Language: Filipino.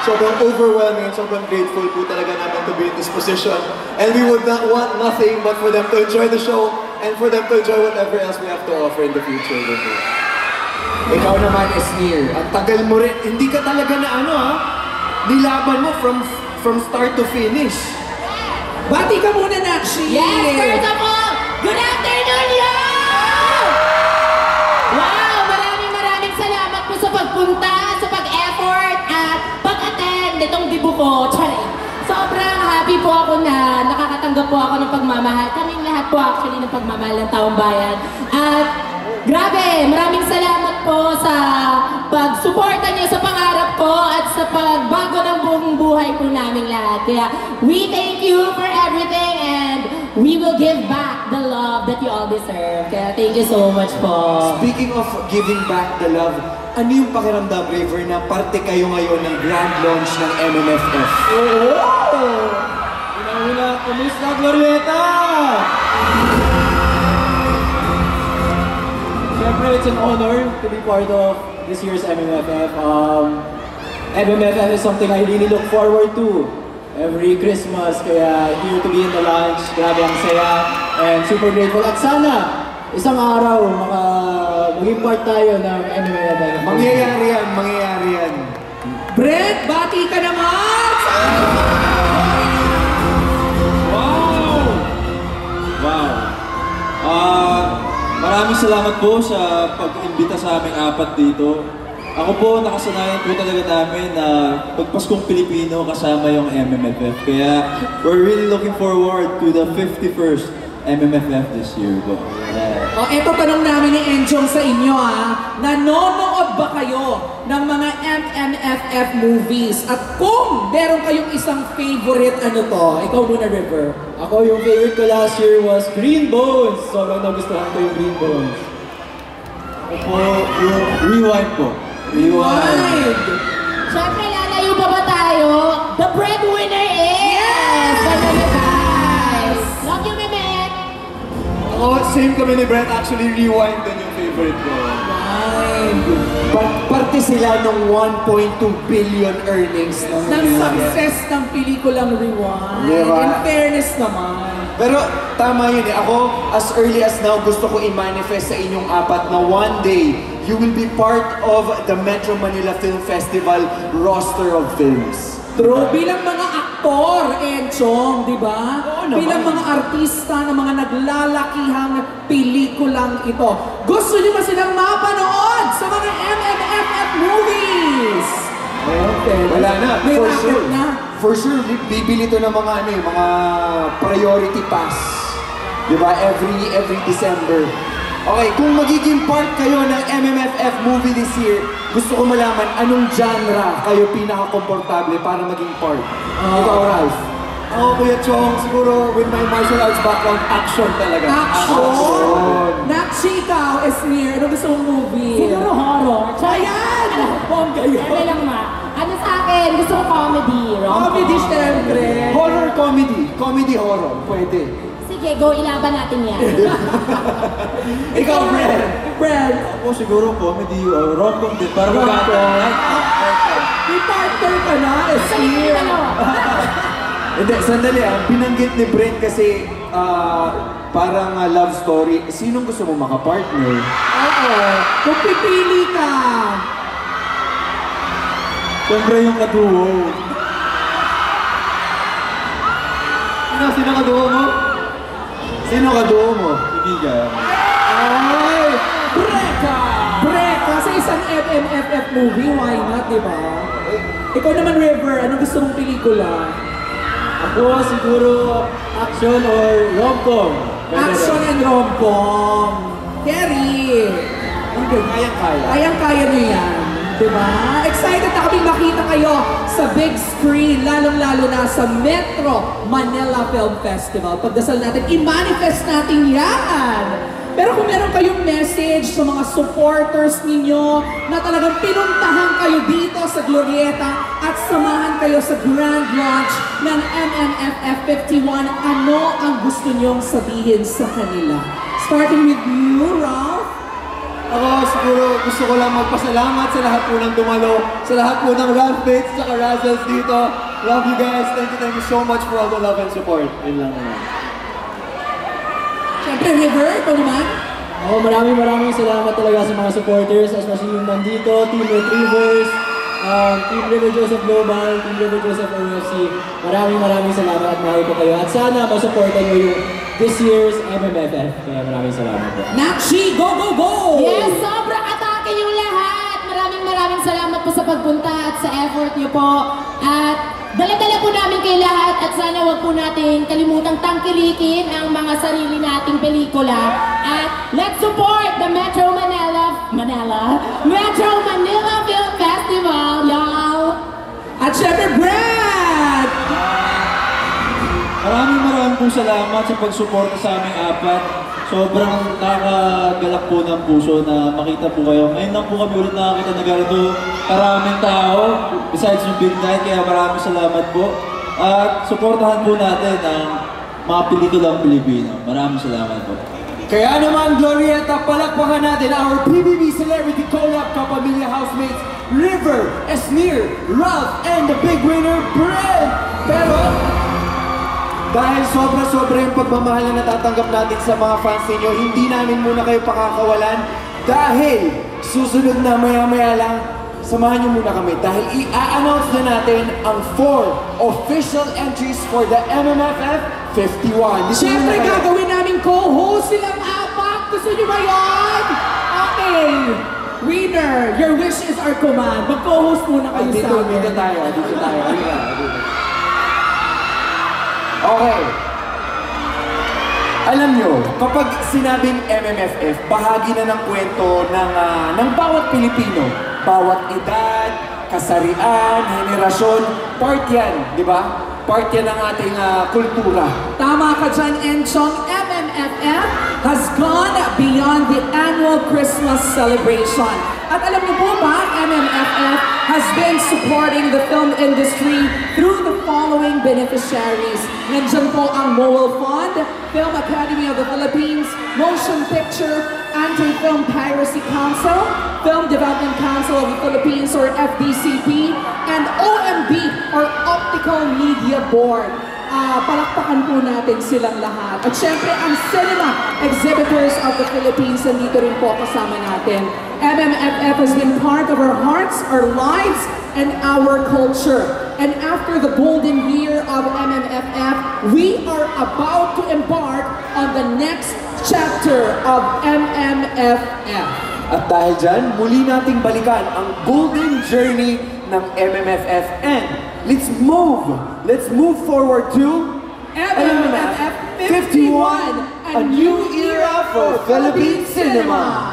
sobrang overwhelming, sobrang grateful po talaga namin to be in this position. And we would not want nothing but for them to enjoy the show and for them to enjoy whatever else we have to offer in the future. Ikaw naman, Esnir, ang tagal mo rin, hindi ka talaga na ano ha, nilaban mo from start to finish. Bati ka muna, Nakshi! Yes, first of all, good afternoon, yo! Wow, maraming salamat po sa pagpunta, sa pag-effort, at pag-attend nitong dibu ko. Sobrang happy po ako na nakakatanggap po ako ng pagmamahal. Kaming lahat po actually ng pagmamahal ng taong bayan. At grabe, maraming salamat po sa pagsuporta niyo sa pangarap ko at sa pagbago ng buong buhay po namin lahat. Kaya we thank you for everything and we will give back the love that you all deserve. Kaya thank you so much po. Speaking of giving back the love, ano yung pakiramdam, River, na parte kayo ngayon ng grand launch ng MMFF? Oo! Una-una, kumusta, Glorieta? Siyempre, it's an honor to be part of this year's MMFF. MMFF is something I really look forward to every Christmas. Kaya here to be in the launch, grabe ang saya and super grateful. At sana, isang araw, maging part tayo ng MMFF. Mangyayari yan. Brent, bati ka naman! Maraming salamat po sa pag-imbita sa aming apat dito. Ako po, nakasanayan po talaga namin na pagpaskong Pilipino kasama yung MMFF. Kaya we're really looking forward to the 51st MMFF this year. O, eto tanong namin ni Enjong sa inyo nanonood ba kayo ng mga MMFF movies? At kung meron kayong isang favorite, ano to? Ikaw muna, River. Ako, yung favorite ko last year was Green Bones. Sobrang nagustuhan ko yung Green Bones. Ako po, yung Rewind po. Rewind! Siyempre, lalayo pa ba tayo? The breadwinner is... Yes! Guys! Love you, Meme! Same kami ni Brent, actually Rewind din yung favorite ko. Parte sila ng 1.2 billion earnings ng success ng pelikulang Rewind. Diba? In fairness naman. Pero tama yun Ako, as early as now, gusto ko i-manifest sa inyong apat na one day, you will be part of the Metro Manila Film Festival roster of films. True. Bilang mga aktor, Enchong, di ba? Bilang mga artista ng mga naglalakihang pelikulang ito. Gusto niyo ba silang mapanood sa mga MMFF movies? Okay. Wala na. For sure. Na. For sure, bibili to ng mga mga priority pass. Di ba? Every December. Okay, kung magiging part kayo ng MMFF movie this year, gusto ko malaman anong genre kayo pinaka-komportable para maging part. Ikaw, Ralph. Kuya Chong, siguro with my martial arts background, action talaga. Action! Nakshi, ikaw, Esnir, ano gusto mong movie? Siguro horror. Ayan! Bongga yun. Ano lang ma? Ano sa akin? Gusto ko comedy. Comedy, syempre. Horror comedy. Comedy horror. Pwede. Sige, go, ilaban natin yan. Ikaw, Brent. Ako siguro comedy o rom-com din. Para magkakaroon. May partner ka na, Esnir. Hindi, sandali binanggit ni Brent kasi parang love story. Sinong gusto mo makapartner? Oo. Kung pipili ka. Siyempre yung kaduo. Sino kaduo mo? Sino kaduo mo? Ibigan. Ay! Breka! Sa isang MMFF movie, why not, di ba? Ikaw naman, River, anong gusto mong pelikula? Ako siguro action or rom-com. Action and rom-com. Kerry! Kayang-kaya. Kayang-kaya nyo yan. Diba? Excited na kaming makita kayo sa big screen, lalong-lalo na sa Metro Manila Film Festival. Pagdasal natin, i-manifest natin yan! Pero kung meron kayong message sa mga supporters ninyo na talagang pinuntahan kayo dito sa Glorieta at samahan kayo sa grand launch ng MMFF 51, ano ang gusto nyong sabihin sa kanila? Starting with you, Ralph? Ako siguro gusto ko lang magpasalamat sa lahat po ng dumalo, sa lahat po ng Rampmates at Razzles dito. Love you guys. Thank you so much for all the love and support. Yun lang naman. Siyempre, River, ito naman. Maraming salamat talaga sa mga supporters, especially yung nandito, Team Retrievers, Team River Joseph Global, Team River Joseph OFC. Maraming salamat at mahal ko kayo. At sana masuportan nyo yung this year's MMFF. Kaya maraming salamat po. Nakshi, go, go, go! Yes, sobrang atake yung lahat. Maraming salamat po sa pagpunta at sa effort niyo po. At dala-dala po namin kayo lahat at sana wag po natin kalimutang tangkilikin ang mga sarili nating pelikula. At let's support the Metro Manila Film Festival, y'all! At syempre, Brad! Maraming pong salamat sa pagsuporta sa aming apat. Sobrang nakagalak po ng puso na makita po kayo. Ngayon lang po kami ulit nakakita na ganito karaming tao besides yung big night, kaya maraming salamat po. At suportahan po natin ang mga pelikulang Pilipino. Maraming salamat po. Kaya naman, Glorieta, palakpakan natin our PBB Celebrity Collab Kapamilya Housemates, River, Esnir, Ralph, and the big winner, Brent! Pero, dahil sobra-sobra yung pagmamahal na natatanggap natin sa mga fans ninyo, hindi namin muna kayo pakakawalan dahil susunod na maya-maya lang, samahan niyo muna kami dahil i-announce na natin ang 4 official entries for the MMFF 51. Siyempre, gagawin namin co-host silang apat. Gusto niyo ba yun? Okay. Winner, your wish is our command. Mag-co-host muna kayo sa amin. Dito tayo. Okay. Alam nyo, kapag sinabing MMFF, bahagi na ng kwento ng bawat Pilipino. Bawat edad, kasarian, henerasyon, part yan, di ba? Part yan ng ating kultura. Tama ka dyan, Enchong. MMFF has gone beyond the annual Christmas celebration. At alam niyo po ba, MMFF has been supporting the film industry through the following beneficiaries. Nandiyan po ang MOAL Fund, Film Academy of the Philippines, Motion Picture, Anti-Film Piracy Council, Film Development Council of the Philippines or FDCP, and OMB or Optical Media Board. Palakpakan po natin silang lahat. At syempre, ang Cinema Exhibitors of the Philippines, nandito rin po kasama natin. MMFF has been part of our hearts, our lives, and our culture. And after the golden year of MMFF, we are about to embark on the next chapter of MMFF. At dahil dyan, muli nating balikan ang golden journey ng MMFF. And let's move forward to MMFF 51, a new era for Philippine cinema.